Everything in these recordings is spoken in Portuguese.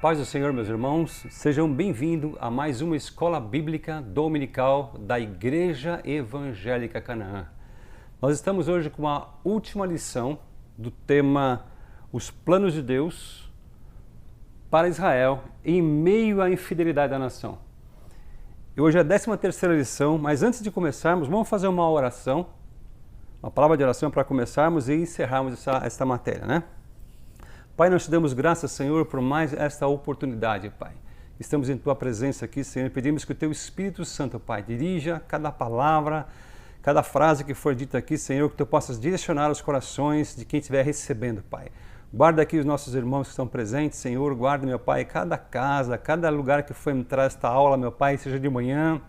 paz do Senhor, meus irmãos, sejam bem-vindos a mais uma escola bíblica dominical da Igreja Evangélica Canaã. Nós estamos hoje com a última lição do tema Os Planos de Deus para Israel em meio à infidelidade da nação. E hoje é a 13ª lição, mas antes de começarmos, vamos fazer uma oração, uma palavra de oração para começarmos e encerrarmos esta matéria, né? Pai, nós te damos graças, Senhor, por mais esta oportunidade, Pai. Estamos em Tua presença aqui, Senhor, e pedimos que o Teu Espírito Santo, Pai, dirija cada palavra, cada frase que for dita aqui, Senhor, que Tu possas direcionar os corações de quem estiver recebendo, Pai. Guarda aqui os nossos irmãos que estão presentes, Senhor, guarda, meu Pai, cada casa, cada lugar que for entrar esta aula, meu Pai, seja de manhã,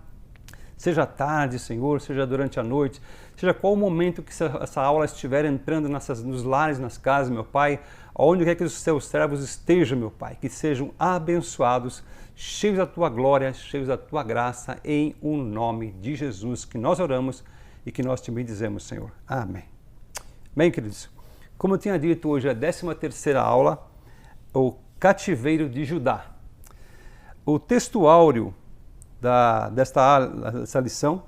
seja à tarde, Senhor, seja durante a noite, seja qual o momento que essa aula estiver entrando nos lares, nas casas, meu Pai, onde quer que os Teus servos estejam, meu Pai, que sejam abençoados, cheios da Tua glória, cheios da Tua graça, em o nome de Jesus, que nós oramos e que nós te bendizemos, Senhor. Amém. Bem, queridos, como eu tinha dito, hoje é a 13ª aula, o cativeiro de Judá. O texto áureo dessa lição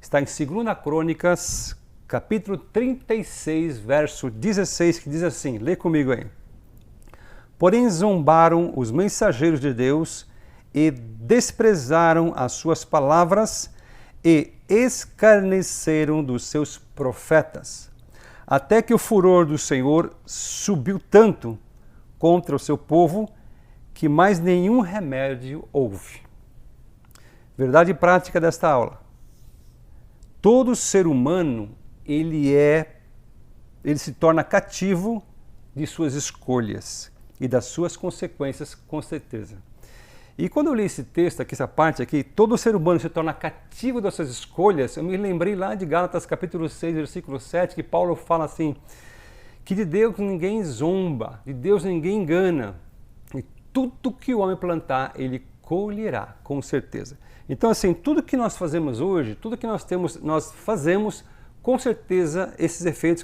está em 2 Crônicas, capítulo 36, verso 16, que diz assim, lê comigo aí. Porém zombaram os mensageiros de Deus e desprezaram as suas palavras e escarneceram dos seus profetas, até que o furor do Senhor subiu tanto contra o seu povo que mais nenhum remédio houve. Verdade prática desta aula. Todo ser humano ele se torna cativo de suas escolhas e das suas consequências, com certeza. E quando eu li esse texto aqui, essa parte aqui, todo ser humano se torna cativo das suas escolhas, eu me lembrei lá de Gálatas capítulo 6, versículo 7, que Paulo fala assim, que de Deus ninguém zomba, de Deus ninguém engana, e tudo que o homem plantar, ele colherá, com certeza. Então assim, tudo que nós fazemos hoje, tudo que nós fazemos, com certeza esses efeitos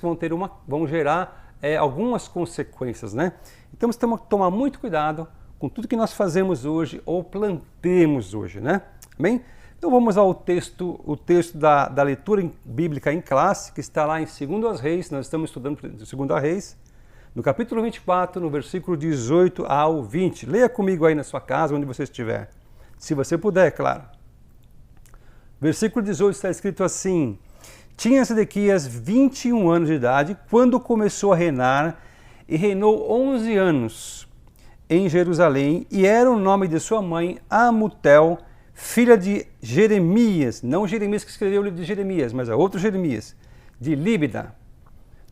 vão gerar algumas consequências, né? Então temos que tomar muito cuidado com tudo que nós fazemos hoje ou plantemos hoje, né? Bem, então vamos ao texto, o texto da leitura bíblica em classe, que está lá em 2 Reis, nós estamos estudando 2 Reis, no capítulo 24, no versículo 18 ao 20. Leia comigo aí na sua casa, onde você estiver, se você puder, é claro. Versículo 18 está escrito assim: Tinha Zedequias 21 anos de idade quando começou a reinar e reinou 11 anos em Jerusalém, e era o nome de sua mãe Amutel, filha de Jeremias, não Jeremias que escreveu o livro de Jeremias, mas é outro Jeremias, de Líbida.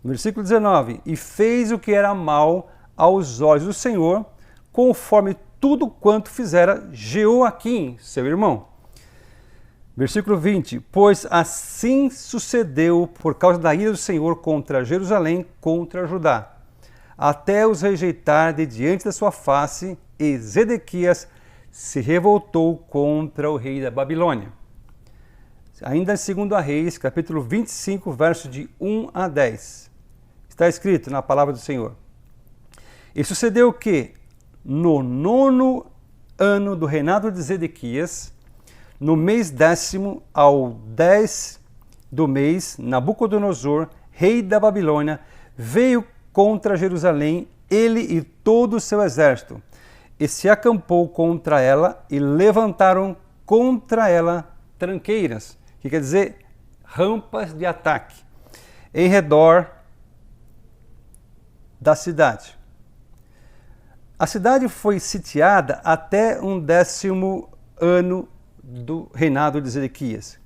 Versículo 19: E fez o que era mal aos olhos do Senhor, conforme tudo quanto fizera Jeoaquim, seu irmão. Versículo 20, pois assim sucedeu por causa da ira do Senhor contra Jerusalém, contra Judá, até os rejeitar de diante da sua face, e Zedequias se revoltou contra o rei da Babilônia. Ainda em 2 Reis, capítulo 25, verso de 1 a 10, está escrito na palavra do Senhor. E sucedeu que, no 9º ano do reinado de Zedequias, no mês 10º ao 10 do mês, Nabucodonosor, rei da Babilônia, veio contra Jerusalém, ele e todo o seu exército, e se acampou contra ela, e levantaram contra ela tranqueiras, que quer dizer rampas de ataque, em redor da cidade. A cidade foi sitiada até um 10º ano do reinado de Zedequias.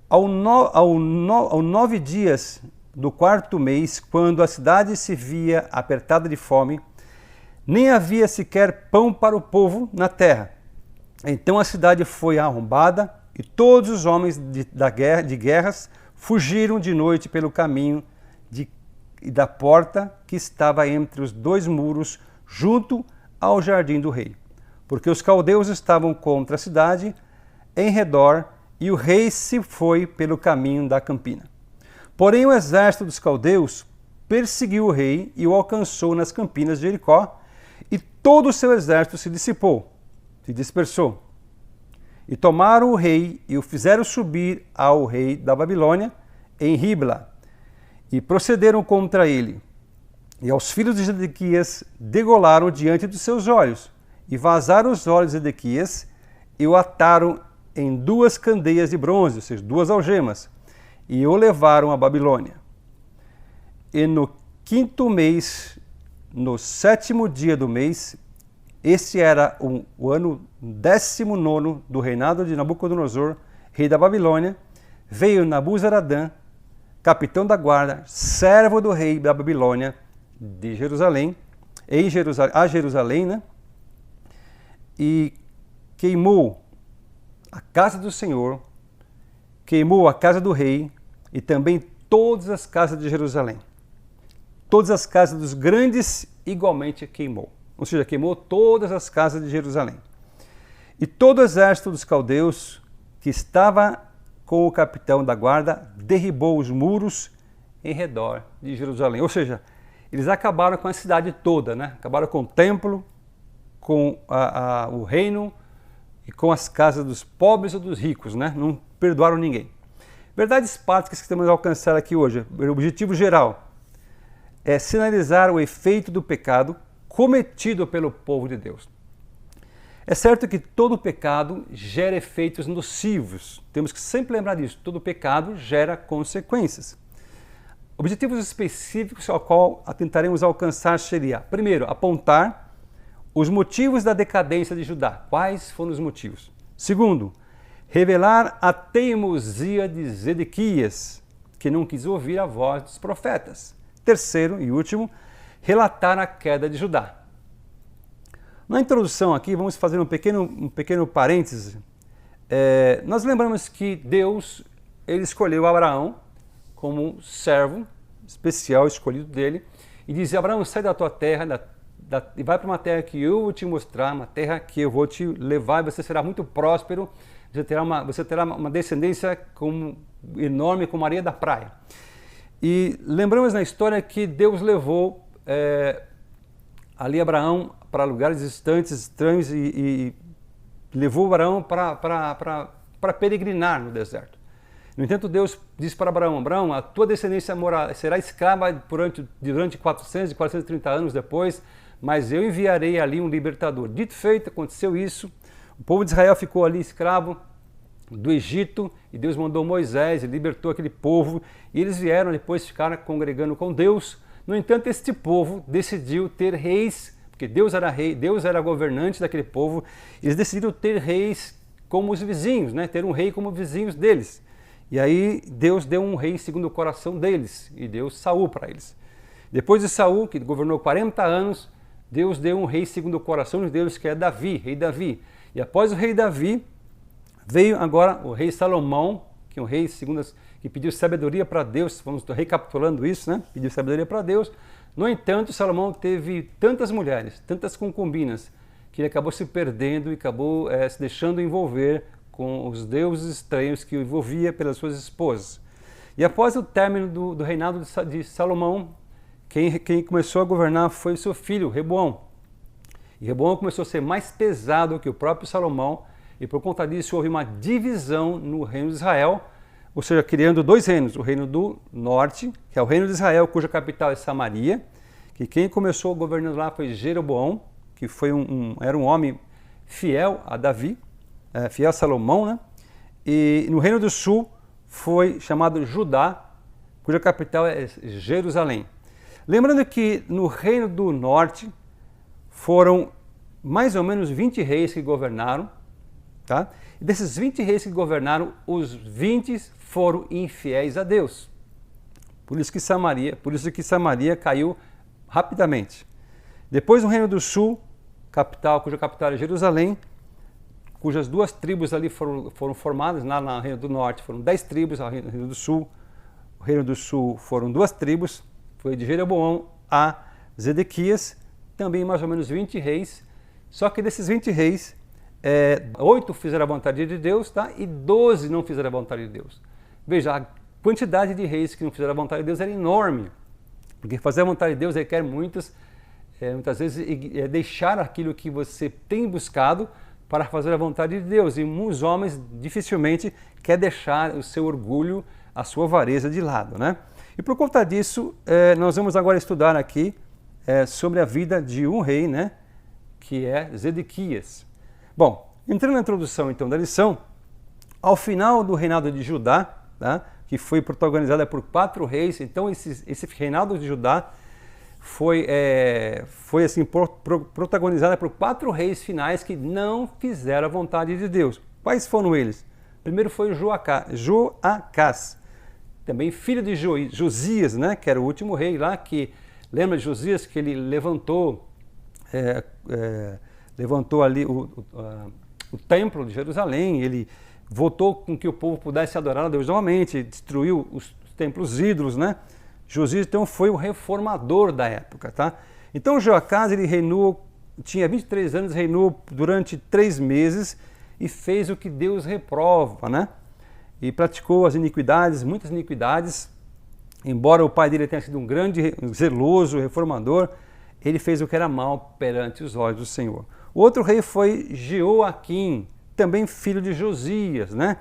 Ao 9 dias do 4º mês, quando a cidade se via apertada de fome, nem havia sequer pão para o povo na terra. Então a cidade foi arrombada e todos os homens de guerras fugiram de noite pelo caminho da porta que estava entre os 2 muros, junto ao jardim do rei, porque os caldeus estavam contra a cidade em redor, e o rei se foi pelo caminho da campina. Porém o exército dos caldeus perseguiu o rei e o alcançou nas campinas de Jericó, E todo o seu exército se dissipou, se dispersou. E tomaram o rei e o fizeram subir ao rei da Babilônia em Ribla. E procederam contra ele. E aos filhos de Zedequias degolaram diante dos seus olhos. E vazaram os olhos de Zedequias e o ataram em 2 candeias de bronze, ou seja, 2 algemas. E o levaram à Babilônia. E no 5º mês, no 7º dia do mês, este era o ano 19º do reinado de Nabucodonosor, rei da Babilônia, veio Nabuzaradã, capitão da guarda, servo do rei da Babilônia, de Jerusalém, a Jerusalém, né? E queimou a casa do Senhor, queimou a casa do rei e também todas as casas de Jerusalém. Todas as casas dos grandes igualmente queimou. Ou seja, queimou todas as casas de Jerusalém. E todo o exército dos caldeus que estava com o capitão da guarda derribou os muros em redor de Jerusalém. Ou seja, eles acabaram com a cidade toda, né? Acabaram com o templo, com o reino e com as casas dos pobres ou dos ricos, né? Não perdoaram ninguém. Verdades práticas que temos a alcançar aqui hoje. O objetivo geral é sinalizar o efeito do pecado cometido pelo povo de Deus. É certo que todo pecado gera efeitos nocivos. Temos que sempre lembrar disso. Todo pecado gera consequências. Objetivos específicos ao qual tentaremos alcançar seria, primeiro, apontar os motivos da decadência de Judá. Quais foram os motivos? Segundo, revelar a teimosia de Zedequias, que não quis ouvir a voz dos profetas. Terceiro e último, relatar a queda de Judá. Na introdução aqui, vamos fazer um pequeno parêntese. Nós lembramos que Deus ele escolheu Abraão como servo especial, escolhido dele, e dizia: Abraão, sai da tua terra e vai para uma terra que eu vou te mostrar, uma terra que eu vou te levar, e você será muito próspero, você terá uma descendência enorme como a areia da praia. E lembramos na história que Deus levou ali Abraão para lugares distantes, estranhos, e levou Abraão para peregrinar no deserto. No entanto, Deus disse para Abraão: Abraão, a tua descendência será escrava durante 400 e 430 anos depois, mas eu enviarei ali um libertador. Dito feito, aconteceu isso. O povo de Israel ficou ali escravo do Egito, e Deus mandou Moisés e libertou aquele povo, e eles vieram depois ficar congregando com Deus. No entanto, este povo decidiu ter reis, porque Deus era rei, Deus era governante daquele povo. Eles decidiram ter reis como os vizinhos, né? Ter um rei como vizinhos deles. E aí Deus deu um rei segundo o coração deles, e deu Saul para eles. Depois de Saul, que governou 40 anos, Deus deu um rei segundo o coração de Deus, que é Davi, rei Davi. E após o rei Davi, veio agora o rei Salomão, que é um rei que pediu sabedoria para Deus. Vamos recapitulando isso, né? Pediu sabedoria para Deus. No entanto, Salomão teve tantas mulheres, tantas concubinas, que ele acabou se perdendo e acabou se deixando envolver com os deuses estranhos que o envolvia pelas suas esposas. E após o término do reinado de Salomão, quem começou a governar foi o seu filho, Reboão. E Reboão começou a ser mais pesado que o próprio Salomão, e por conta disso houve uma divisão no reino de Israel, ou seja, criando 2 reinos: o reino do norte, que é o reino de Israel, cuja capital é Samaria, que quem começou governando lá foi Jeroboão, que era um homem fiel a Davi, fiel a Salomão, né? E no reino do sul foi chamado Judá, cuja capital é Jerusalém. Lembrando que no reino do norte foram mais ou menos 20 reis que governaram, tá? E desses 20 reis que governaram, os 20 foram infiéis a Deus. Por isso que Samaria caiu rapidamente. Depois no reino do sul, cuja capital é Jerusalém, cujas 2 tribos ali foram formadas. Lá no reino do norte foram 10 tribos, no reino do sul. O reino do sul foram 2 tribos, foi de Jeroboão a Zedequias, também mais ou menos 20 reis. Só que desses 20 reis, 8 fizeram a vontade de Deus, tá? E 12 não fizeram a vontade de Deus. Veja, a quantidade de reis que não fizeram a vontade de Deus era enorme, porque fazer a vontade de Deus requer muitas muitas vezes deixar aquilo que você tem buscado para fazer a vontade de Deus. E muitos homens dificilmente querem deixar o seu orgulho, a sua avareza de lado, né? E por conta disso, nós vamos agora estudar aqui sobre a vida de um rei, né? Que é Zedequias. Bom, entrando na introdução então da lição, ao final do reinado de Judá, tá? Que foi protagonizada por 4 reis, então esse reinado de Judá foi assim, protagonizada por 4 reis finais que não fizeram a vontade de Deus. Quais foram eles? Primeiro foi Joacás, também filho de Josias, né, que era o último rei lá, que lembra de Josias que ele levantou ali o templo de Jerusalém, ele votou com que o povo pudesse adorar a Deus novamente, destruiu os templos ídolos, né? Josias, então, foi o reformador da época, tá? Então, Joacás, ele reinou, tinha 23 anos, reinou durante 3 meses e fez o que Deus reprova, né? E praticou as iniquidades, muitas iniquidades. Embora o pai dele tenha sido um grande, zeloso reformador, ele fez o que era mal perante os olhos do Senhor. O outro rei foi Jeoaquim, também filho de Josias, né?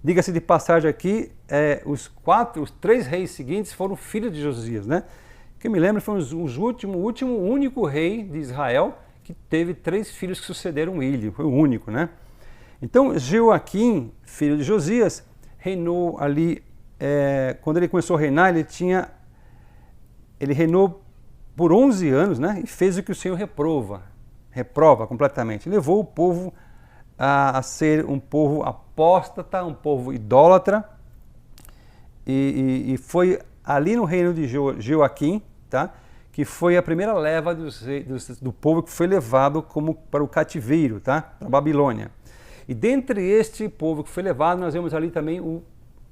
Diga-se de passagem aqui, os 3 reis seguintes foram filhos de Josias, né? Que eu me lembro, foi o único rei de Israel que teve 3 filhos que sucederam ele, foi o único, né? Então, Jeoaquim, filho de Josias, reinou ali, quando ele começou a reinar, ele reinou por 11 anos, né? E fez o que o Senhor reprova completamente. Levou o povo a ser um povo apóstata, um povo idólatra, e foi ali no reino de Jeoaquim, tá? Que foi a primeira leva do povo que foi levado para o cativeiro, tá? Para a Babilônia. E dentre este povo que foi levado, nós vemos ali também o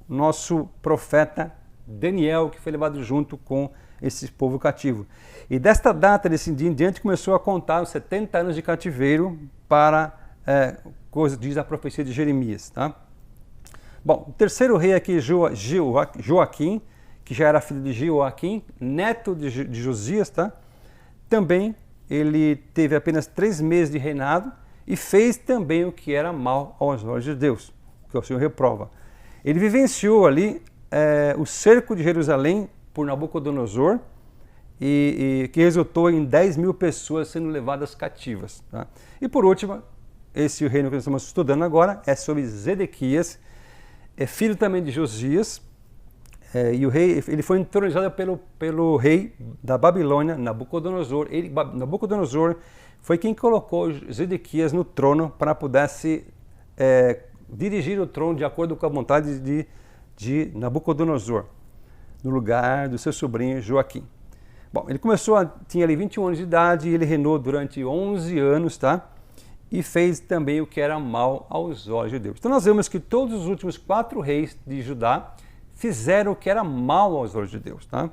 nosso profeta Daniel, que foi levado junto com esse povo cativo. E desta data, desse dia em diante, começou a contar os 70 anos de cativeiro para diz a profecia de Jeremias, tá? Bom, o terceiro rei aqui, Joaquim, que já era filho de Jeoaquim, neto de Josias, tá? Também ele teve apenas 3 meses de reinado e fez também o que era mal aos olhos de Deus, que o Senhor reprova. Ele vivenciou ali o cerco de Jerusalém por Nabucodonosor, e que resultou em 10.000 pessoas sendo levadas cativas, tá? E por último, esse reino que nós estamos estudando agora é sobre Zedequias, filho também de Josias, e o rei, ele foi entronizado pelo rei da Babilônia, Nabucodonosor. Nabucodonosor foi quem colocou Zedequias no trono para pudesse dirigir o trono de acordo com a vontade de Nabucodonosor, no lugar do seu sobrinho Joaquim. Bom, ele tinha ali 21 anos de idade e ele reinou durante 11 anos, tá? E fez também o que era mal aos olhos de Deus. Então nós vemos que todos os últimos 4 reis de Judá fizeram o que era mal aos olhos de Deus, tá?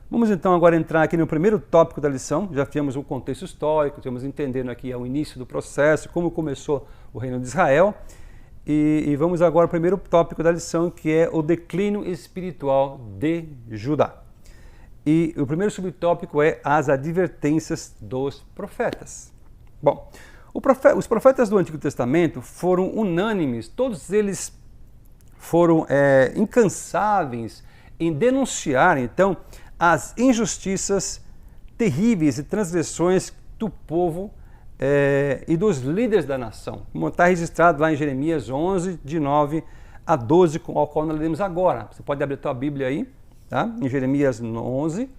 Vamos então agora entrar aqui no primeiro tópico da lição. Já temos o contexto histórico, estamos entendendo aqui o início do processo, como começou o reino de Israel. E vamos agora ao primeiro tópico da lição, que é o declínio espiritual de Judá. E o primeiro subtópico é as advertências dos profetas. Bom, os profetas do Antigo Testamento foram unânimes, todos eles foram incansáveis em denunciar, então, as injustiças terríveis e transgressões do povo e dos líderes da nação, como está registrado lá em Jeremias 11, de 9 a 12, ao qual nós lemos agora. Você pode abrir a tua Bíblia aí, tá? Em Jeremias 11,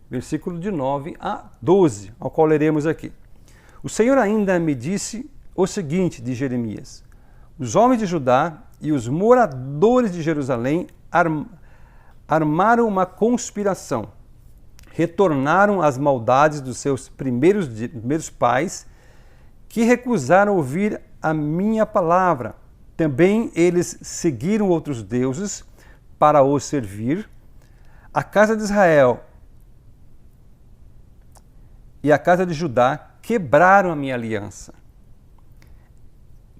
versículo de 9 a 12, ao qual leremos aqui. O Senhor ainda me disse o seguinte de Jeremias: os homens de Judá e os moradores de Jerusalém armaram uma conspiração, retornaram às maldades dos seus primeiros pais, que recusaram ouvir a minha palavra. Também eles seguiram outros deuses para os servir. A casa de Israel e a casa de Judá quebraram a minha aliança,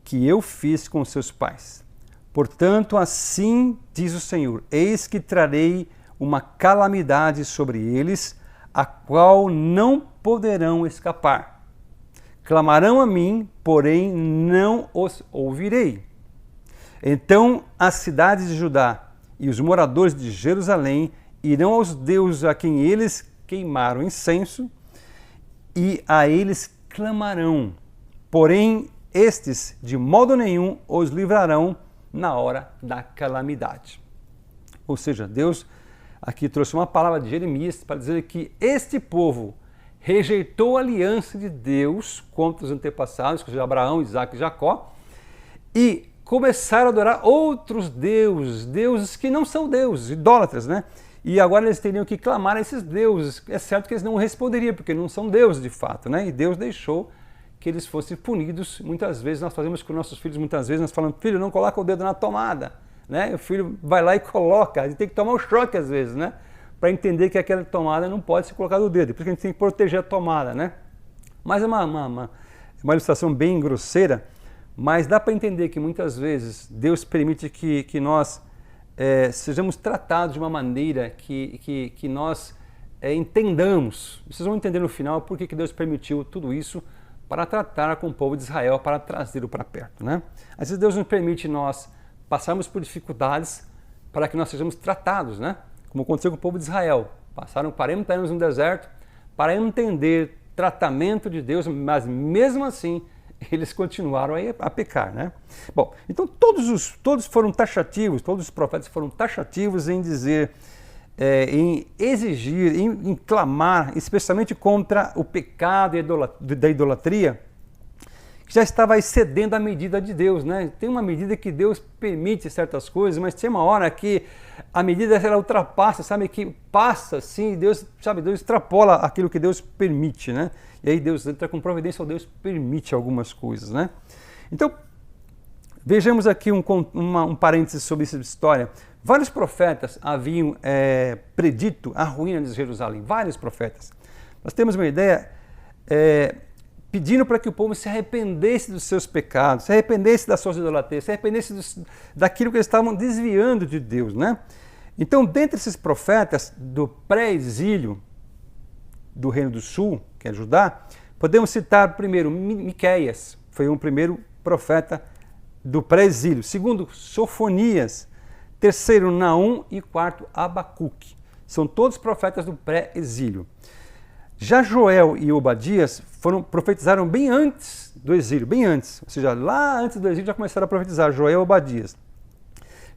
que eu fiz com seus pais. Portanto, assim diz o Senhor: eis que trarei uma calamidade sobre eles, a qual não poderão escapar. Clamarão a mim, porém não os ouvirei. Então as cidades de Judá e os moradores de Jerusalém irão aos deuses a quem eles queimaram incenso, e a eles clamarão. Porém, estes de modo nenhum os livrarão na hora da calamidade. Ou seja, Deus aqui trouxe uma palavra de Jeremias para dizer que este povo rejeitou a aliança de Deus contra os antepassados, de Abraão, Isaac e Jacó, e começaram a adorar outros deuses, deuses que não são deuses, idólatras, né? E agora eles teriam que clamar a esses deuses. É certo que eles não responderiam, porque não são deuses de fato, né? E Deus deixou que eles fossem punidos. Muitas vezes nós fazemos com nossos filhos, muitas vezes nós falamos, filho, não coloca o dedo na tomada, né? E o filho vai lá e coloca, a gente tem que tomar um choque às vezes, né? Para entender que aquela tomada não pode ser colocada no dedo, porque a gente tem que proteger a tomada, né? Mas é uma ilustração bem grosseira, mas dá para entender que muitas vezes Deus permite que nós sejamos tratados de uma maneira que nós entendamos. Vocês vão entender no final por que Deus permitiu tudo isso para tratar com o povo de Israel, para trazê-lo para perto, né? Às vezes Deus nos permite nós passarmos por dificuldades para que nós sejamos tratados, né? Como aconteceu com o povo de Israel. Passaram 40 anos no deserto para entender tratamento de Deus, mas mesmo assim eles continuaram a pecar, né? Bom, então todos foram taxativos, todos os profetas foram taxativos em dizer, em exigir, em clamar, especialmente contra o pecado da idolatria, que já estava excedendo a medida de Deus, né? Tem uma medida que Deus permite certas coisas, mas tem uma hora que a medida ela ultrapassa, sabe, que passa assim, Deus extrapola aquilo que Deus permite, né? E aí Deus entra com providência, ou Deus permite algumas coisas, né? Então, vejamos aqui um parênteses sobre essa história. Vários profetas haviam predito a ruína de Jerusalém, vários profetas. Nós temos uma ideia pedindo para que o povo se arrependesse dos seus pecados, se arrependesse das suas idolatrias, se arrependesse daquilo que eles estavam desviando de Deus, né? Então, dentre esses profetas do pré-exílio do Reino do Sul, que é Judá, podemos citar primeiro Miqueias, foi um primeiro profeta do pré-exílio. Segundo, Sofonias. Terceiro, Naum. E quarto, Abacuque. São todos profetas do pré-exílio. Já Joel e Obadias profetizaram bem antes do exílio, bem antes. Ou seja, lá antes do exílio já começaram a profetizar, Joel e Obadias.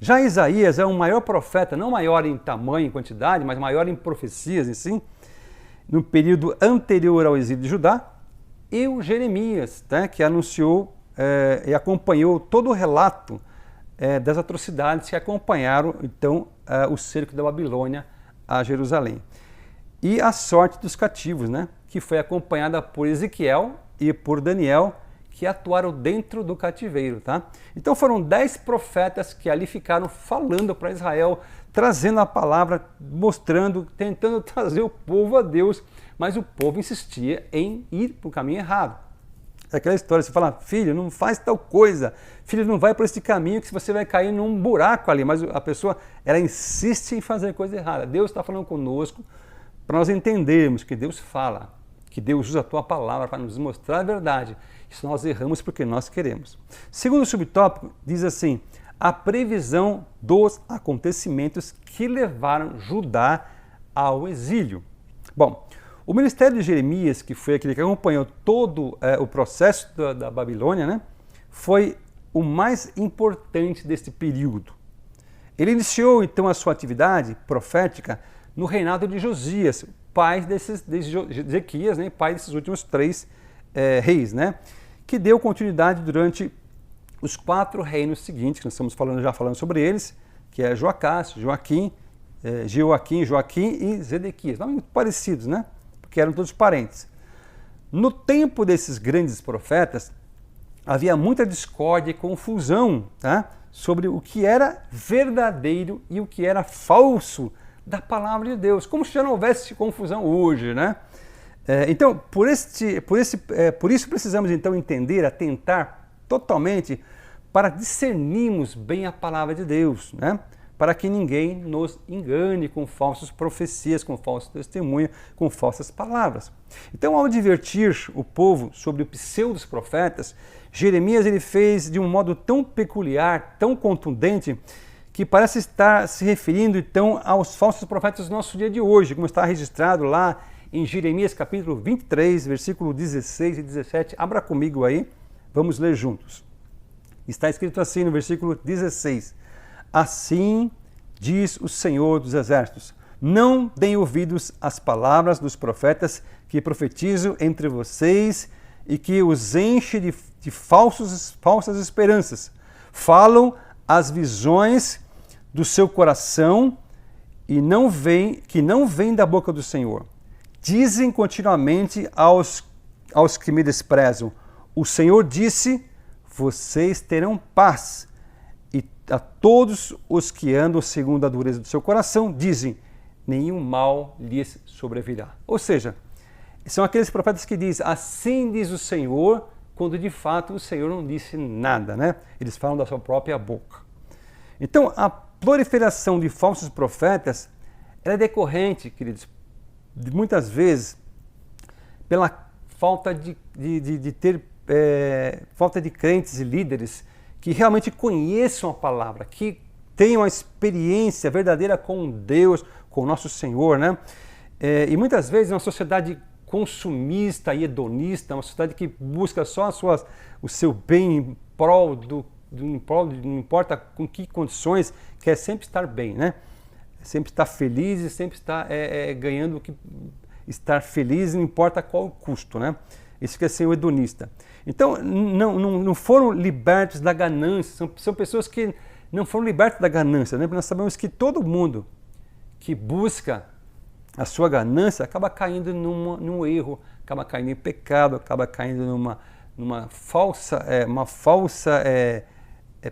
Já Isaías é um maior profeta, não maior em tamanho, em quantidade, mas maior em profecias em si, no período anterior ao exílio de Judá, e o Jeremias, né, que anunciou e acompanhou todo o relato das atrocidades que acompanharam, então, o cerco da Babilônia a Jerusalém. E a sorte dos cativos, né, que foi acompanhada por Ezequiel e por Daniel, que atuaram dentro do cativeiro, tá? Então foram 10 profetas que ali ficaram falando para Israel, trazendo a palavra, mostrando, tentando trazer o povo a Deus, mas o povo insistia em ir para o caminho errado. É aquela história, você fala, filho, não faz tal coisa, filho, não vai por esse caminho que você vai cair num buraco ali, mas a pessoa, ela insiste em fazer coisa errada. Deus está falando conosco para nós entendermos que Deus fala, que Deus usa a tua palavra para nos mostrar a verdade. Isso nós erramos porque nós queremos. Segundo subtópico, diz assim, a previsão dos acontecimentos que levaram Judá ao exílio. Bom, o ministério de Jeremias, que foi aquele que acompanhou todo o processo da Babilônia, né, foi o mais importante deste período. Ele iniciou então a sua atividade profética no reinado de Josias, pai de Ezequias, né, pai desses últimos 3 reis, né, que deu continuidade durante os 4 reinos seguintes, que nós estamos já falando sobre eles, que é Joacás, Joaquim e Zedequias. Nomes muito parecidos, né? Porque eram todos parentes. No tempo desses grandes profetas, havia muita discórdia e confusão, tá? Sobre o que era verdadeiro e o que era falso da palavra de Deus, como se já não houvesse confusão hoje, né? Então, por isso precisamos então entender, atentar totalmente para discernirmos bem a palavra de Deus, né? para que ninguém nos engane com falsas profecias, com falso testemunho, com falsas palavras. Então, ao advertir o povo sobre o pseudos profetas, Jeremias ele fez de um modo tão peculiar, tão contundente, que parece estar se referindo então aos falsos profetas do nosso dia de hoje, como está registrado lá em Jeremias capítulo 23, versículo 16 e 17. Abra comigo aí, vamos ler juntos. Está escrito assim no versículo 16: Assim diz o Senhor dos Exércitos: não deem ouvidos às palavras dos profetas que profetizam entre vocês e que os enche de falsas esperanças. Falam as visões do seu coração e que não vem da boca do Senhor. Dizem continuamente aos que me desprezam: o Senhor disse, vocês terão paz. E a todos os que andam segundo a dureza do seu coração, dizem, nenhum mal lhes sobrevirá. Ou seja, são aqueles profetas que dizem, assim diz o Senhor, quando de fato o Senhor não disse nada, né? Eles falam da sua própria boca. Então, a proliferação de falsos profetas ela é decorrente, queridos, de muitas vezes pela falta falta de crentes e líderes que realmente conheçam a palavra, que tenham a experiência verdadeira com Deus, com o nosso Senhor, né? E muitas vezes uma sociedade consumista e hedonista, uma sociedade que busca só o seu bem em prol não importa com que condições, quer sempre estar bem, né? Sempre estar feliz e sempre estar ganhando estar feliz, não importa qual o custo, né? Isso quer ser o hedonista. Então, não foram libertos da ganância, são pessoas que não foram libertas da ganância, né? Porque nós sabemos que todo mundo que busca a sua ganância acaba caindo num erro, acaba caindo em pecado, acaba caindo numa falsa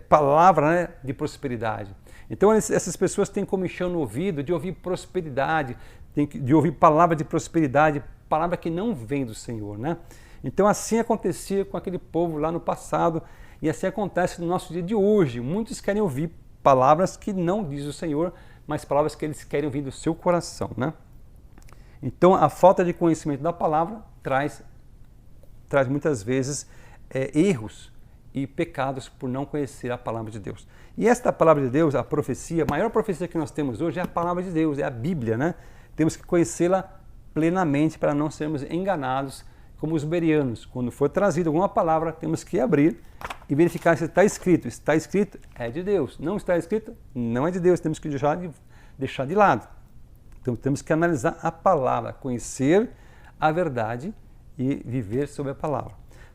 palavra, né, de prosperidade. Então essas pessoas têm comichão no ouvido de ouvir prosperidade, de ouvir palavra de prosperidade, palavra que não vem do Senhor, né? Então assim acontecia com aquele povo lá no passado e assim acontece no nosso dia de hoje. Muitos querem ouvir palavras que não diz o Senhor, mas palavras que eles querem ouvir do seu coração, né? Então a falta de conhecimento da palavra traz muitas vezes erros e pecados por não conhecer a palavra de Deus. E esta palavra de Deus, a profecia, a maior profecia que nós temos hoje é a palavra de Deus, é a Bíblia, né? Temos que conhecê-la plenamente para não sermos enganados como os bereanos. Quando for trazida alguma palavra, temos que abrir e verificar se está escrito. Se está escrito, é de Deus. Não está escrito, não é de Deus. Temos que deixar de lado. Então temos que analisar a palavra, conhecer a verdade e viver sobre a palavra.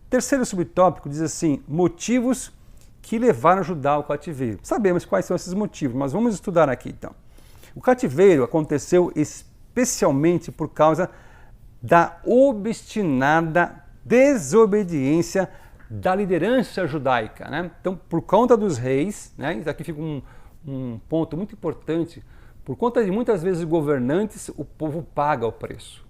Terceiro subtópico diz assim, motivos que levaram Judá ao cativeiro. Sabemos quais são esses motivos, mas vamos estudar aqui então. O cativeiro aconteceu especialmente por causa da obstinada desobediência da liderança judaica, né? Então, por conta dos reis, né? Isso aqui fica um ponto muito importante, por conta de muitas vezes governantes, o povo paga o preço.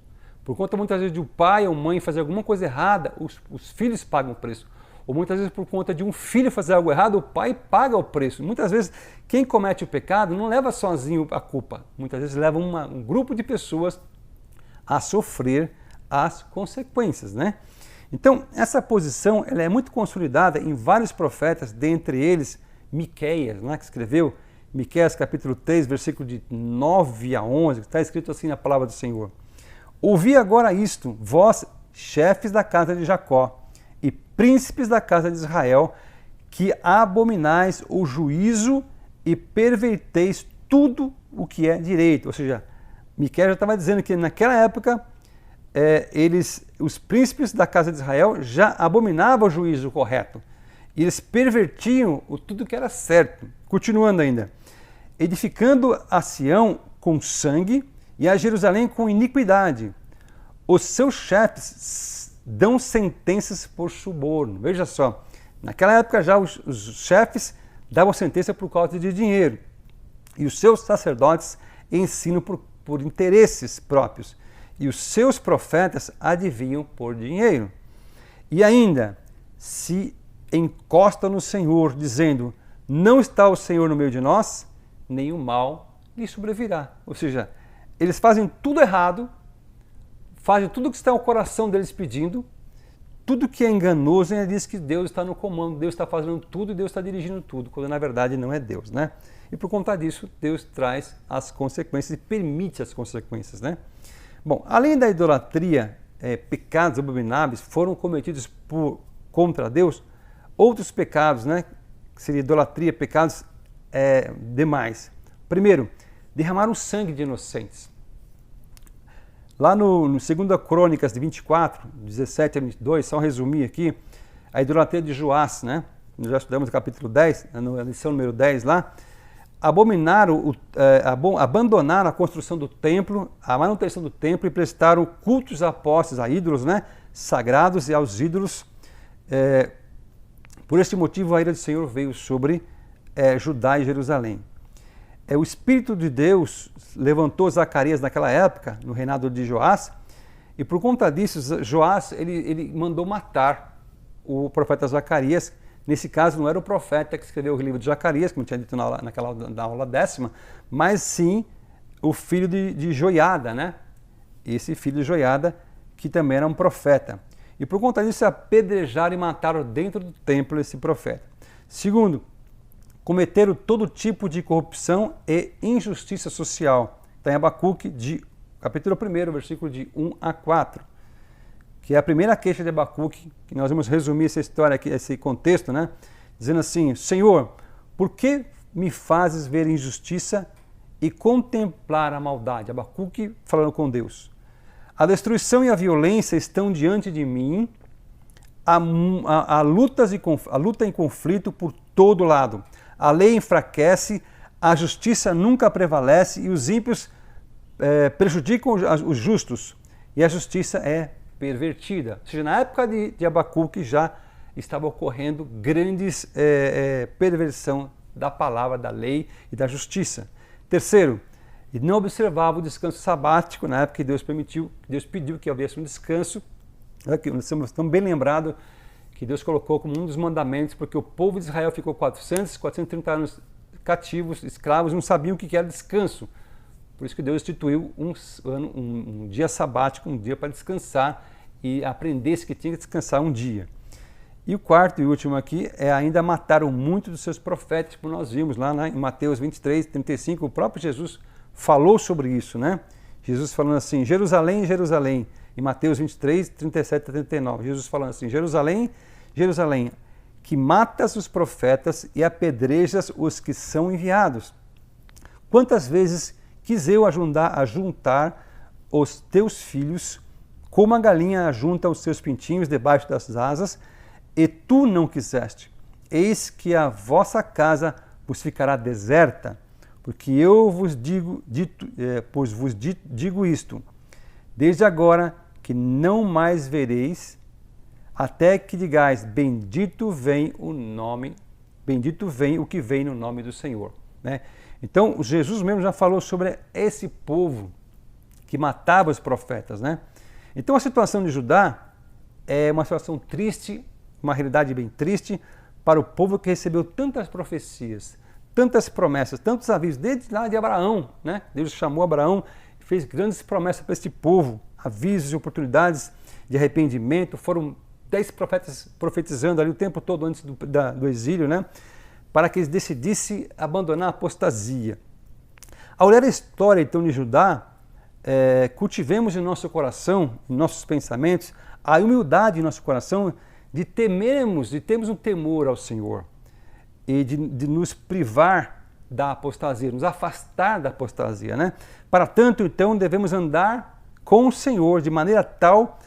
Por conta muitas vezes de um pai ou mãe fazer alguma coisa errada, os filhos pagam o preço. Ou muitas vezes por conta de um filho fazer algo errado, o pai paga o preço. Muitas vezes quem comete o pecado não leva sozinho a culpa. Muitas vezes leva um grupo de pessoas a sofrer as consequências, né? Então, essa posição ela é muito consolidada em vários profetas, dentre eles Miqueias, né, que escreveu Miqueias capítulo 3, versículo de 9 a 11, que está escrito assim na palavra do Senhor. Ouvi agora isto, vós, chefes da casa de Jacó e príncipes da casa de Israel, que abominais o juízo e perverteis tudo o que é direito. Ou seja, Miqueias já estava dizendo que naquela época os príncipes da casa de Israel já abominavam o juízo correto. E eles pervertiam tudo que era certo. Continuando ainda. Edificando a Sião com sangue e a Jerusalém com iniquidade. Os seus chefes dão sentenças por suborno. Veja só, naquela época já os chefes davam sentença por causa de dinheiro. E os seus sacerdotes ensinam por interesses próprios. E os seus profetas adivinham por dinheiro. E ainda, se encosta no Senhor, dizendo, não está o Senhor no meio de nós? nem o mal lhe sobrevirá. Ou seja, eles fazem tudo errado, fazem tudo que está no coração deles pedindo, tudo que é enganoso, ele diz que Deus está no comando, Deus está fazendo tudo e Deus está dirigindo tudo, quando na verdade não é Deus, né? E por conta disso, Deus traz as consequências e permite as consequências, né? Bom, além da idolatria, pecados abomináveis foram cometidos contra Deus, outros pecados, né? Que seria idolatria, pecados demais. Primeiro, derramaram sangue de inocentes. Lá no 2 Crônicas de 24, 17 a 22, só resumir aqui, a idolatria de Joás, né? Nós já estudamos no capítulo 10, na lição número 10 lá, abandonaram a construção do templo, a manutenção do templo e prestaram cultos apostos a ídolos, né? Sagrados e aos ídolos. Por este motivo a ira do Senhor veio sobre Judá e Jerusalém. O Espírito de Deus levantou Zacarias naquela época, no reinado de Joás, e por conta disso, Joás ele mandou matar o profeta Zacarias. Nesse caso, não era o profeta que escreveu o livro de Zacarias, como tinha dito na aula 10ª, mas sim o filho de Joiada, né? Esse filho de Joiada, que também era um profeta. E por conta disso, apedrejaram e mataram dentro do templo esse profeta. Segundo, cometeram todo tipo de corrupção e injustiça social. Está em Abacuque, capítulo 1, versículo de 1 a 4, que é a primeira queixa de Abacuque, que nós vamos resumir essa história aqui, esse contexto, né? Dizendo assim: Senhor, por que me fazes ver injustiça e contemplar a maldade? Abacuque falando com Deus. A destruição e a violência estão diante de mim, a luta em conflito por todo lado. A lei enfraquece, a justiça nunca prevalece e os ímpios prejudicam os justos e a justiça é pervertida. Ou seja, na época de Abacuque já estava ocorrendo grandes perversão da palavra, da lei e da justiça. Terceiro, e não observava o descanso sabático na época que Deus pediu que houvesse um descanso. Nós estamos bem lembrados que Deus colocou como um dos mandamentos, porque o povo de Israel ficou 430 anos cativos, escravos, não sabiam o que era descanso. Por isso que Deus instituiu um dia sabático, um dia para descansar e aprendesse que tinha que descansar um dia. E o quarto e último aqui ainda mataram muitos dos seus profetas, como nós vimos lá em Mateus 23, 35, o próprio Jesus falou sobre isso, né? Jesus falando assim: Jerusalém, Jerusalém, em Mateus 23, 37 a 39, Jesus falando assim: Jerusalém, Jerusalém, que matas os profetas e apedrejas os que são enviados. Quantas vezes quis eu ajuntar os teus filhos, como a galinha ajunta os seus pintinhos debaixo das asas, e tu não quiseste. Eis que a vossa casa vos ficará deserta, porque eu vos digo isto, desde agora que não mais vereis, até que digais: bendito vem o que vem no nome do Senhor. Né? Então, Jesus mesmo já falou sobre esse povo que matava os profetas. Né? Então, a situação de Judá é uma situação triste, uma realidade bem triste para o povo que recebeu tantas profecias, tantas promessas, tantos avisos, desde lá de Abraão. Né? Deus chamou Abraão e fez grandes promessas para este povo, avisos e oportunidades de arrependimento. Foram 10 profetas profetizando ali o tempo todo antes do exílio, né? Para que eles decidissem abandonar a apostasia. Ao ler a história então de Judá, cultivemos em nosso coração, em nossos pensamentos, a humildade em nosso coração de termos um temor ao Senhor e de nos privar da apostasia, nos afastar da apostasia, né? Para tanto, então, devemos andar com o Senhor de maneira tal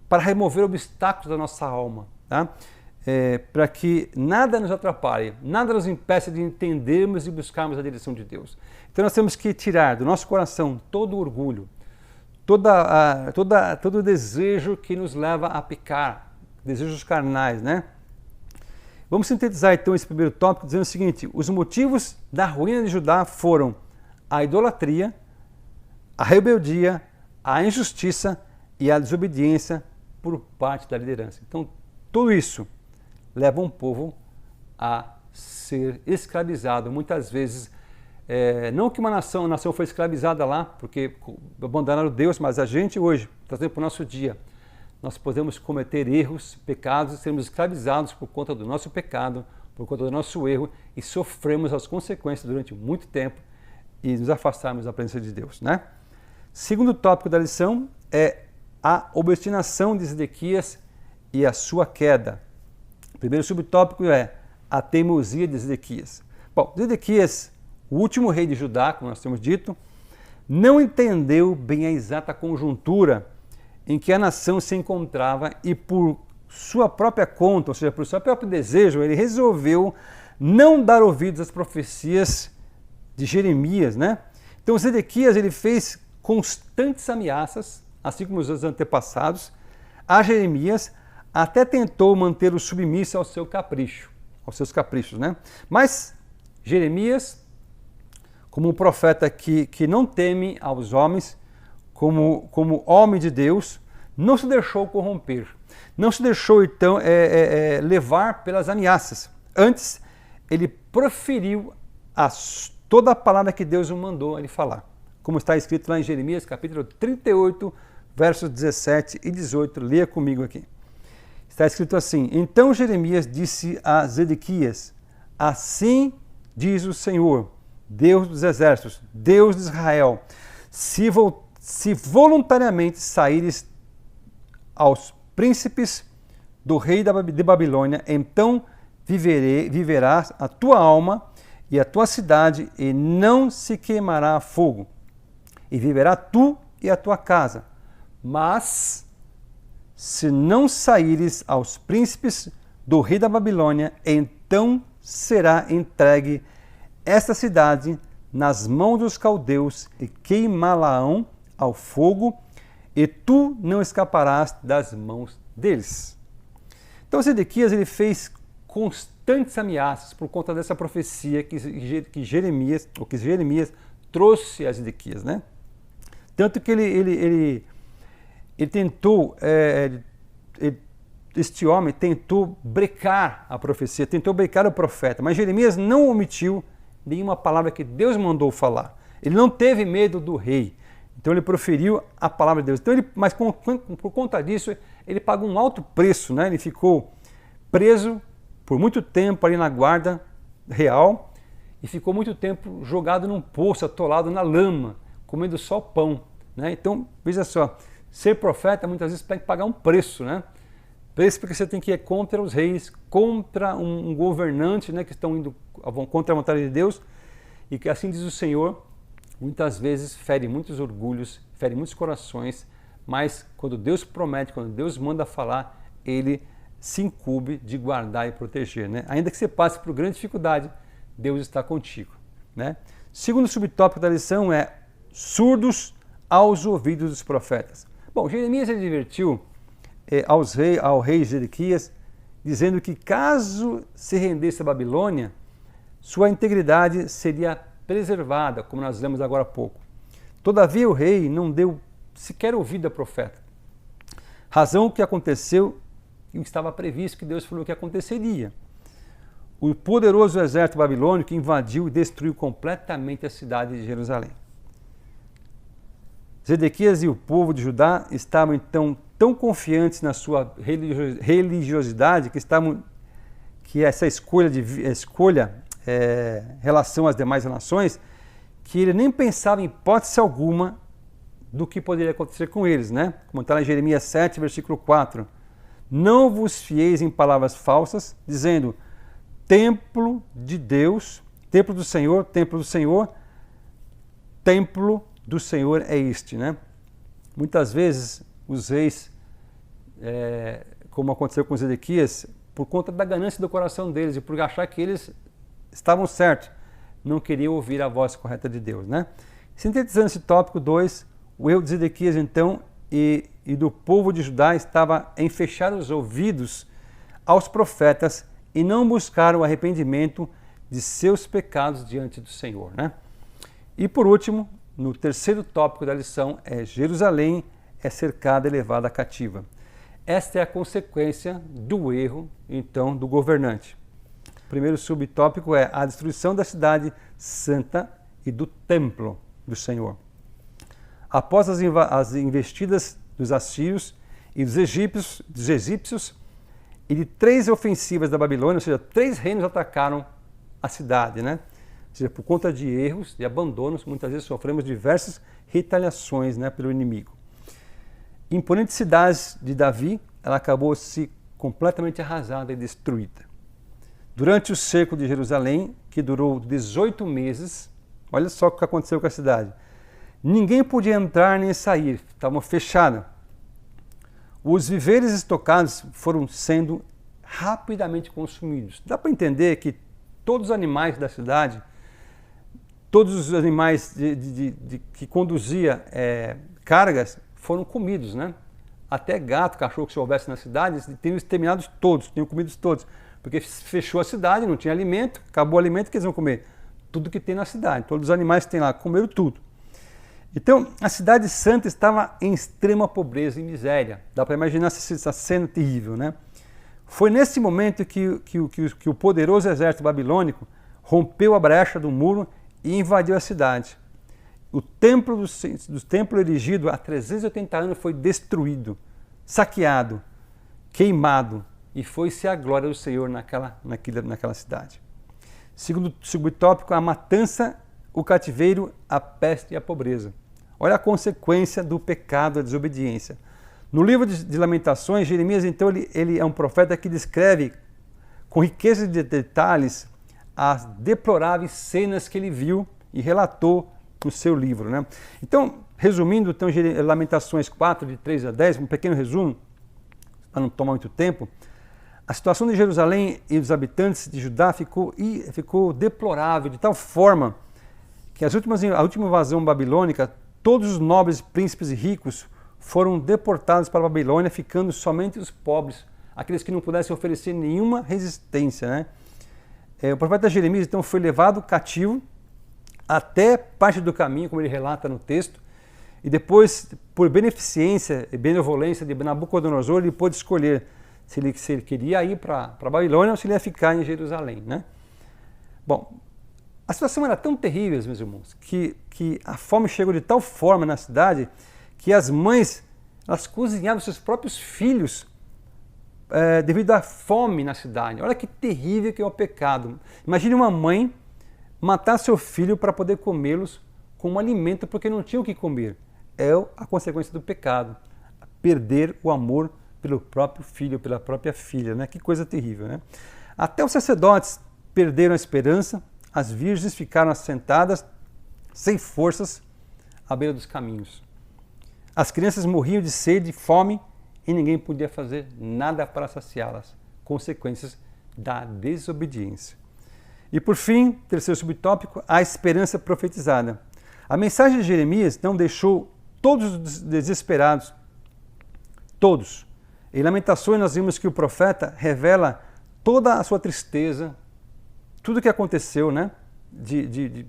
para remover obstáculos da nossa alma, tá? Para que nada nos atrapalhe, nada nos impeça de entendermos e buscarmos a direção de Deus. Então nós temos que tirar do nosso coração todo o orgulho, todo o desejo que nos leva a pecar, desejos carnais, né? Vamos sintetizar então esse primeiro tópico dizendo o seguinte: os motivos da ruína de Judá foram a idolatria, a rebeldia, a injustiça e a desobediência por parte da liderança. Então, tudo isso leva um povo a ser escravizado, muitas vezes Não que a nação foi escravizada lá, porque abandonaram Deus, mas a gente hoje, trazendo para o nosso dia, nós podemos cometer erros, pecados, e sermos escravizados por conta do nosso pecado, por conta do nosso erro, e sofremos as consequências durante muito tempo e nos afastarmos da presença de Deus, né? Segundo tópico da lição é a obstinação de Zedequias e a sua queda. O primeiro subtópico é a teimosia de Zedequias. Bom, Zedequias, o último rei de Judá, como nós temos dito, não entendeu bem a exata conjuntura em que a nação se encontrava e por sua própria conta, ou seja, por seu próprio desejo, ele resolveu não dar ouvidos às profecias de Jeremias, né? Então Zedequias ele fez constantes ameaças, assim como os antepassados, a Jeremias, até tentou mantê-lo submisso ao seu capricho, aos seus caprichos, né? Mas Jeremias, como um profeta que não teme aos homens, como homem de Deus, não se deixou corromper, não se deixou então levar pelas ameaças. Antes, ele proferiu toda a palavra que Deus o mandou ele falar, como está escrito lá em Jeremias, capítulo 38, versos 17 e 18. Leia comigo aqui. Está escrito assim: Então Jeremias disse a Zedequias: Assim diz o Senhor, Deus dos exércitos, Deus de Israel, se voluntariamente saíres aos príncipes do rei de Babilônia, então viverás a tua alma e a tua cidade, e não se queimará a fogo, e viverá tu e a tua casa. Mas, se não saíres aos príncipes do rei da Babilônia, então será entregue esta cidade nas mãos dos caldeus e queimá-la-ão ao fogo, e tu não escaparás das mãos deles. Então Zedequias ele fez constantes ameaças por conta dessa profecia que Jeremias trouxe a Zedequias, né? Tanto que ele tentou, este homem tentou brecar a profecia, tentou brecar o profeta, mas Jeremias não omitiu nenhuma palavra que Deus mandou falar. Ele não teve medo do rei, então ele proferiu a palavra de Deus. Então mas por conta disso, ele pagou um alto preço, né? Ele ficou preso por muito tempo ali na guarda real e ficou muito tempo jogado num poço, atolado na lama, comendo só pão, né? Então, veja só, ser profeta muitas vezes tem que pagar um preço, né? Preço porque você tem que ir contra os reis, contra um governante, né, que estão indo contra a vontade de Deus, e que assim diz o Senhor, muitas vezes fere muitos orgulhos, fere muitos corações, mas quando Deus promete, quando Deus manda falar, ele se incumbe de guardar e proteger, né? Ainda que você passe por grande dificuldade, Deus está contigo, né? Segundo subtópico da lição é surdos aos ouvidos dos profetas. Bom, Jeremias advertiu ao rei Zedequias, dizendo que caso se rendesse a Babilônia, sua integridade seria preservada, como nós lemos agora há pouco. Todavia o rei não deu sequer ouvido ao profeta. Razão que aconteceu e estava previsto que Deus falou que aconteceria. O poderoso exército babilônico invadiu e destruiu completamente a cidade de Jerusalém. Zedequias e o povo de Judá estavam então tão confiantes na sua religiosidade que essa escolha relação às demais nações, que ele nem pensava em hipótese alguma do que poderia acontecer com eles, né? Como está lá em Jeremias 7, versículo 4. Não vos fieis em palavras falsas, dizendo, templo de Deus, templo do Senhor, templo do Senhor, templo do Senhor é este, né? Muitas vezes os reis, como aconteceu com Zedequias, por conta da ganância do coração deles e por achar que eles estavam certos, não queriam ouvir a voz correta de Deus, né? Sintetizando esse tópico 2, o erro de Zedequias então e do povo de Judá estava em fechar os ouvidos aos profetas e não buscar o arrependimento de seus pecados diante do Senhor, né? E por último, no terceiro tópico da lição, Jerusalém é cercada e levada cativa. Esta é a consequência do erro, então, do governante. O primeiro subtópico é a destruição da cidade santa e do templo do Senhor. Após as investidas dos assírios e dos egípcios e de 3 ofensivas da Babilônia, ou seja, 3 reinos atacaram a cidade, né? Ou seja, por conta de erros, de abandonos, muitas vezes sofremos diversas retaliações, né, pelo inimigo. Imponente cidade de Davi, ela acabou se completamente arrasada e destruída. Durante o cerco de Jerusalém, que durou 18 meses, olha só o que aconteceu com a cidade. Ninguém podia entrar nem sair, estavam fechadas. Os víveres estocados foram sendo rapidamente consumidos. Dá para entender que todos os animais da cidade, todos os animais que conduzia cargas foram comidos, né? Até gato, cachorro que se houvesse na cidade, tinham exterminados todos, tinham comidos todos. Porque fechou a cidade, não tinha alimento, acabou o alimento, que eles vão comer? Tudo que tem na cidade, todos os animais que tem lá, comeram tudo. Então, a cidade santa estava em extrema pobreza e miséria. Dá para imaginar essa cena terrível, né? Foi nesse momento que o poderoso exército babilônico rompeu a brecha do muro e invadiu a cidade. O templo do templo erigido há 380 anos foi destruído, saqueado, queimado, e foi-se a glória do Senhor naquela cidade. Segundo subtópico, a matança, o cativeiro, a peste e a pobreza. Olha a consequência do pecado, a desobediência. No livro de Lamentações, Jeremias, então, ele é um profeta que descreve com riqueza de detalhes as deploráveis cenas que ele viu e relatou no seu livro, né? Então, resumindo, então, Lamentações 4, de 3 a 10, um pequeno resumo, para não tomar muito tempo, a situação de Jerusalém e dos habitantes de Judá ficou deplorável, de tal forma que a última invasão babilônica, todos os nobres, príncipes e ricos foram deportados para a Babilônia, ficando somente os pobres, aqueles que não pudessem oferecer nenhuma resistência, né? O profeta Jeremias, então, foi levado cativo até parte do caminho, como ele relata no texto, e depois, por beneficência e benevolência de Nabucodonosor, ele pôde escolher se ele queria ir para a Babilônia ou se ele ia ficar em Jerusalém, né? Bom, a situação era tão terrível, meus irmãos, que a fome chegou de tal forma na cidade que as mães, elas cozinhavam seus próprios filhos devido à fome na cidade. Olha que terrível que é o pecado. Imagine uma mãe matar seu filho para poder comê-los como alimento porque não tinha o que comer. É a consequência do pecado. Perder o amor pelo próprio filho, pela própria filha, né? Que coisa terrível, né? Até os sacerdotes perderam a esperança, as virgens ficaram assentadas, sem forças, à beira dos caminhos. As crianças morriam de sede e fome e ninguém podia fazer nada para saciá-las. Consequências da desobediência. E por fim, terceiro subtópico, a esperança profetizada. A mensagem de Jeremias não deixou todos desesperados. Todos. Em Lamentações nós vimos que o profeta revela toda a sua tristeza, tudo o que aconteceu, né? de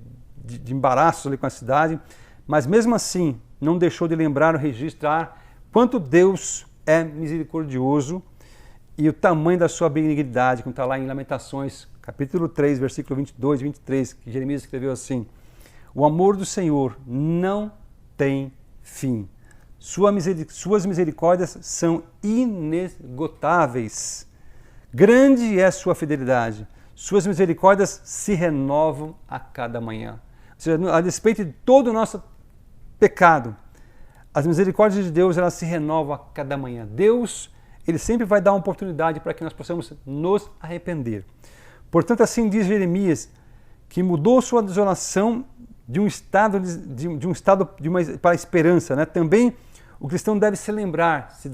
embaraços ali com a cidade, mas mesmo assim não deixou de lembrar ou registrar quanto Deus é misericordioso e o tamanho da sua benignidade, como está lá em Lamentações, capítulo 3, versículo 22 e 23, que Jeremias escreveu assim: o amor do Senhor não tem fim. Suas misericórdias são inesgotáveis. Grande é sua fidelidade. Suas misericórdias se renovam a cada manhã. Ou seja, a despeito de todo o nosso pecado, as misericórdias de Deus, elas se renovam a cada manhã. Deus, ele sempre vai dar uma oportunidade para que nós possamos nos arrepender. Portanto, assim diz Jeremias, que mudou sua desolação para a esperança, né? Também o cristão deve se lembrar de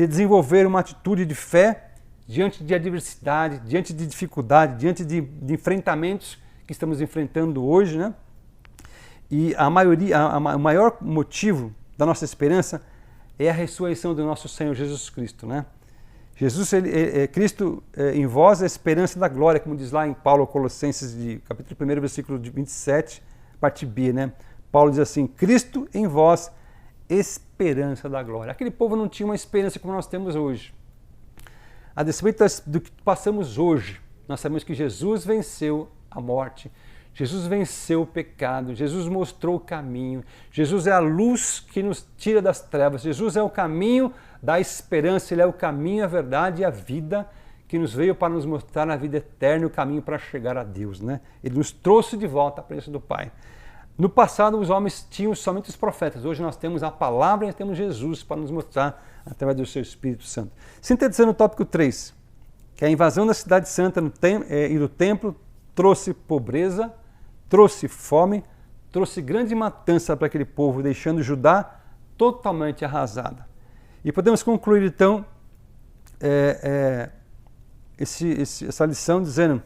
desenvolver uma atitude de fé diante de adversidade, diante de dificuldade, diante de enfrentamentos que estamos enfrentando hoje, né? E o maior motivo da nossa esperança é a ressurreição do nosso Senhor Jesus Cristo, né? Cristo em vós é a esperança da glória, como diz lá em Paulo, Colossenses, capítulo 1, versículo 27, parte B, né? Paulo diz assim: Cristo em vós, esperança da glória. Aquele povo não tinha uma esperança como nós temos hoje. A despeito do que passamos hoje, nós sabemos que Jesus venceu a morte. Jesus venceu o pecado, Jesus mostrou o caminho, Jesus é a luz que nos tira das trevas, Jesus é o caminho da esperança, Ele é o caminho, a verdade e a vida que nos veio para nos mostrar a vida eterna e o caminho para chegar a Deus, né? Ele nos trouxe de volta à presença do Pai. No passado, os homens tinham somente os profetas. Hoje nós temos a palavra e nós temos Jesus para nos mostrar através do seu Espírito Santo. Sintetizando o tópico 3, que a invasão da cidade santa e do templo trouxe pobreza, trouxe fome, trouxe grande matança para aquele povo, deixando Judá totalmente arrasada. E podemos concluir então essa lição dizendo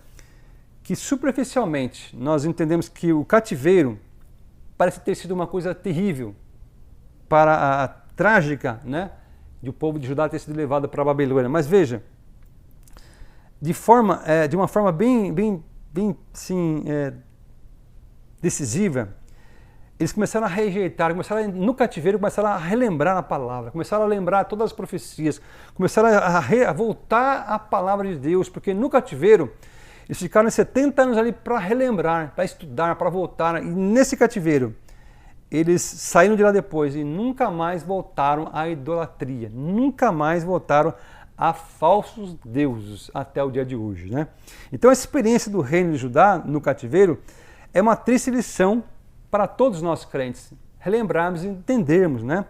que superficialmente nós entendemos que o cativeiro parece ter sido uma coisa terrível para a trágica, né, de o povo de Judá ter sido levado para a Babilônia. Mas veja, de uma forma bem assim, decisiva, eles começaram a rejeitar, no cativeiro começaram a relembrar a palavra, começaram a lembrar todas as profecias, começaram a voltar à palavra de Deus, porque no cativeiro eles ficaram 70 anos ali para relembrar, para estudar, para voltar. E nesse cativeiro, eles saíram de lá depois e nunca mais voltaram à idolatria, nunca mais voltaram a falsos deuses até o dia de hoje, né? Então a experiência do reino de Judá no cativeiro é uma triste lição para todos nós crentes, relembrarmos e entendermos, né?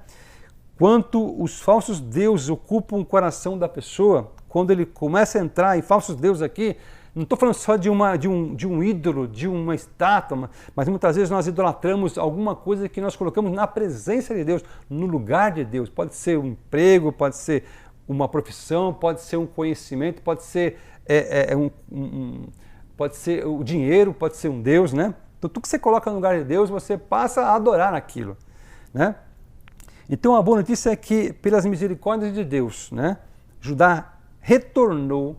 Quanto os falsos deuses ocupam o coração da pessoa, quando ele começa a entrar em falsos deuses aqui. Não estou falando só de um ídolo, de uma estátua, mas muitas vezes nós idolatramos alguma coisa que nós colocamos na presença de Deus, no lugar de Deus. Pode ser um emprego, pode ser uma profissão, pode ser um conhecimento, pode ser, pode ser o dinheiro, pode ser um Deus, né? Então tudo que você coloca no lugar de Deus, você passa a adorar aquilo, né? Então a boa notícia é que, pelas misericórdias de Deus, né, Judá retornou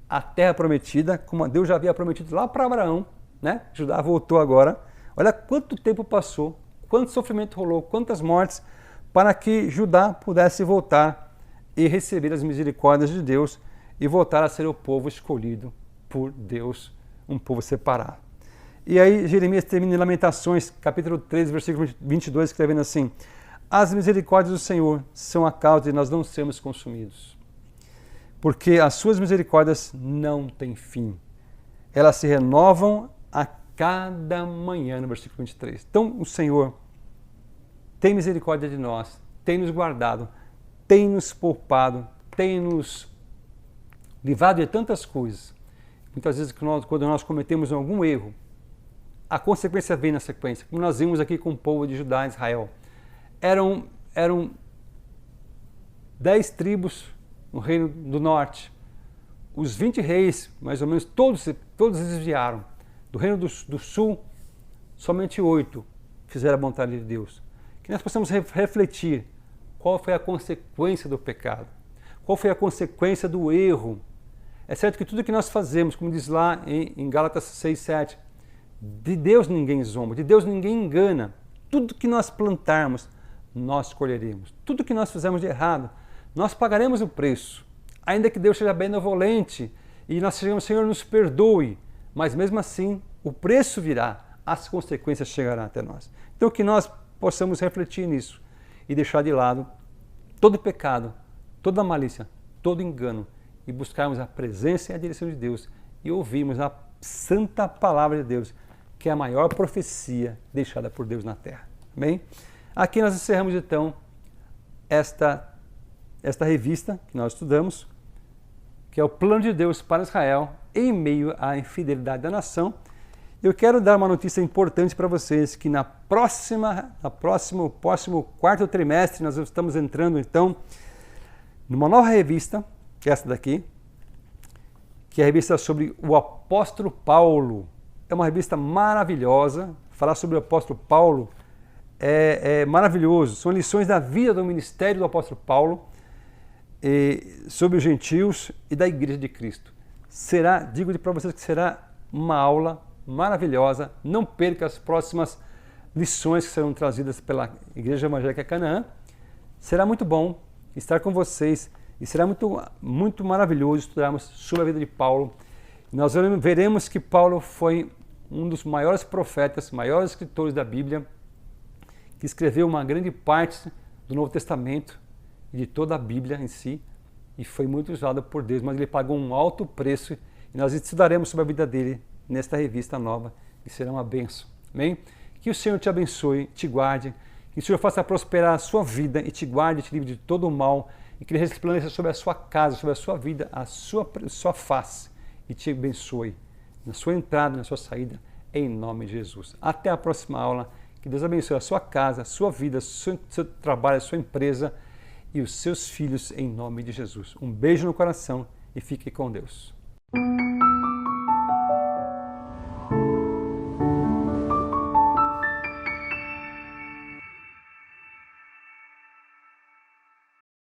a terra prometida, como Deus já havia prometido lá para Abraão, né? Judá voltou agora. Olha quanto tempo passou, quanto sofrimento rolou, quantas mortes, para que Judá pudesse voltar e receber as misericórdias de Deus e voltar a ser o povo escolhido por Deus, um povo separado. E aí Jeremias termina em Lamentações, capítulo 13, versículo 22, escrevendo assim: as misericórdias do Senhor são a causa de nós não sermos consumidos, porque as suas misericórdias não têm fim. Elas se renovam a cada manhã, no versículo 23. Então, o Senhor tem misericórdia de nós, tem nos guardado, tem nos poupado, tem nos livrado de tantas coisas. Muitas vezes, quando nós cometemos algum erro, a consequência vem na sequência. Como nós vimos aqui com o povo de Judá e Israel. Eram 10 tribos no reino do norte. Os 20 reis, mais ou menos, todos desviaram. Do reino do sul, somente 8 fizeram a vontade de Deus. Que nós possamos refletir qual foi a consequência do pecado, qual foi a consequência do erro. É certo que tudo que nós fazemos, como diz lá em Gálatas 6, 7, de Deus ninguém zomba, de Deus ninguém engana. Tudo que nós plantarmos, nós colheremos. Tudo que nós fizermos de errado, nós pagaremos o preço. Ainda que Deus seja benevolente e nós sejamos, Senhor, nos perdoe, mas mesmo assim o preço virá, as consequências chegarão até nós. Então que nós possamos refletir nisso e deixar de lado todo pecado, toda malícia, todo engano e buscarmos a presença e a direção de Deus e ouvirmos a santa palavra de Deus, que é a maior profecia deixada por Deus na terra. Amém? Aqui nós encerramos então esta revista que nós estudamos, que é o plano de Deus para Israel em meio à infidelidade da nação. Eu quero dar uma notícia importante para vocês, que no próximo quarto trimestre nós estamos entrando então numa nova revista, que é essa daqui, que é a revista sobre o apóstolo Paulo. É uma revista maravilhosa. Falar sobre o apóstolo Paulo é maravilhoso. São lições da vida do ministério do apóstolo Paulo, sobre os gentios e da igreja de Cristo. Digo para vocês que será uma aula maravilhosa. Não perca as próximas lições que serão trazidas pela Igreja Evangélica Canaã. Será muito bom estar com vocês e será muito maravilhoso estudarmos sobre a vida de Paulo. Nós veremos que Paulo foi um dos maiores profetas, maiores escritores da Bíblia, que escreveu uma grande parte do Novo Testamento e de toda a Bíblia em si, e foi muito usado por Deus, mas ele pagou um alto preço, e nós estudaremos sobre a vida dele nesta revista nova, que será uma bênção. Amém? Que o Senhor te abençoe, te guarde, que o Senhor faça prosperar a sua vida e te guarde, te livre de todo o mal, e que Ele resplandeça sobre a sua casa, sobre a sua vida, a sua face, e te abençoe na sua entrada, na sua saída, em nome de Jesus. Até a próxima aula. Que Deus abençoe a sua casa, a sua vida, seu trabalho, a sua empresa e os seus filhos, em nome de Jesus. Um beijo no coração e fique com Deus.